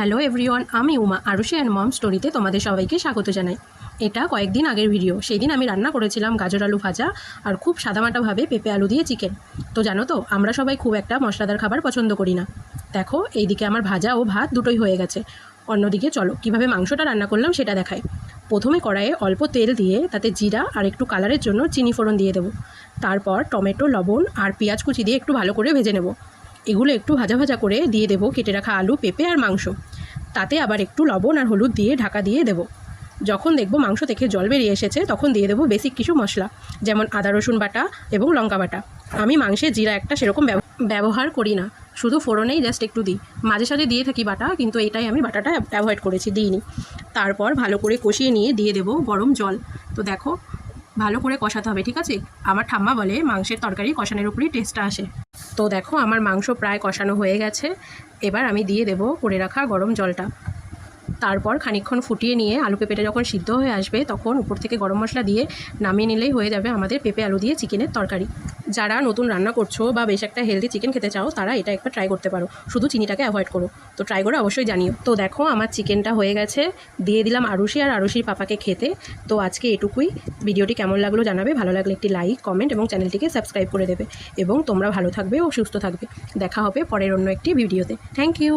Hello everyone, আমি Uma Arushi and mom স্টোরিতে তোমাদের সবাইকে স্বাগত জানাই। এটা কয়েকদিন আগের ভিডিও। সেই দিন আমি রান্না করেছিলাম গাজর আলু ভাজা আর খুব সাদামাটাভাবে পেঁপে আলু দিয়ে চিকেন। তো জানো তো, আমরা সবাই খুব একটা মশলাদার খাবার পছন্দ করি না। দেখো, এইদিকে আমার ভাজা ও ভাত দুটোই হয়ে গেছে। অন্যদিকে চলো কীভাবে মাংসটা রান্না করলাম সেটা দেখাই। প্রথমে কড়াইয়ে অল্প তেল দিয়ে তাতে জিরা আর একটু কালারের জন্য চিনি ফোড়ন দিয়ে দেবো। তারপর টমেটো, লবণ আর পেঁয়াজ কুচি দিয়ে একটু ভালো করে ভেজে নেব। এগুলো একটু ভাজা ভাজা করে দিয়ে দেবো কেটে রাখা আলু, পেঁপে আর মাংস। তাতে আবার একটু লবণ আর হলুদ দিয়ে ঢাকা দিয়ে দেবো। যখন দেখবো মাংস থেকে জল বেরিয়ে এসেছে তখন দিয়ে দেবো বেসিক কিছু মশলা, যেমন আদা রসুন বাটা এবং লঙ্কা বাটা। আমি মাংসে জিরা একটা সেরকম ব্যবহার করি না, শুধু ফোড়নেই জাস্ট একটু দিই। মাঝে সাঝে দিয়ে থাকি বাটা, কিন্তু এটাই আমি বাটাটা অ্যাভয়েড করেছি, দিইনি। তারপর ভালো করে কষিয়ে নিয়ে দিয়ে দেবো গরম জল। তো দেখো, ভালো করে কষাতে হবে, ঠিক আছে? আমার ঠাম্মা বলে মাংসের তরকারি কষানোর উপরই টেস্টটা আসে। তো দেখো, আমার মাংস প্রায় কষানো হয়ে গেছে। এবার আমি দিয়ে দেবো করে রাখা গরম জলটা। তারপর খানিকক্ষণ ফুটিয়ে নিয়ে আলু পেঁপেটা যখন সিদ্ধ হয়ে আসবে তখন উপর থেকে গরম মশলা দিয়ে নামিয়ে নিলেই হয়ে যাবে আমাদের পেঁপে আলু দিয়ে চিকেনের তরকারি। যারা নতুন রান্না করছো বা বেশ একটা হেলদি চিকেন খেতে চাও, তারা এটা একবার ট্রাই করতে পারো। শুধু চিনিটাকে অ্যাভয়েড করো। তো ট্রাই করে অবশ্যই জানিও। তো দেখো, আমার চিকেনটা হয়ে গেছে। দিয়ে দিলাম আরুষি আর আরুষির পাপাকে খেতে। তো আজকে এটুকুই। ভিডিওটি কেমন লাগলো জানাবে। ভালো লাগলে একটি লাইক, কমেন্ট এবং চ্যানেলটিকে সাবস্ক্রাইব করে দেবে। এবং তোমরা ভালো থাকবে ও সুস্থ থাকবে। দেখা হবে পরের অন্য একটি ভিডিওতে। Thank you.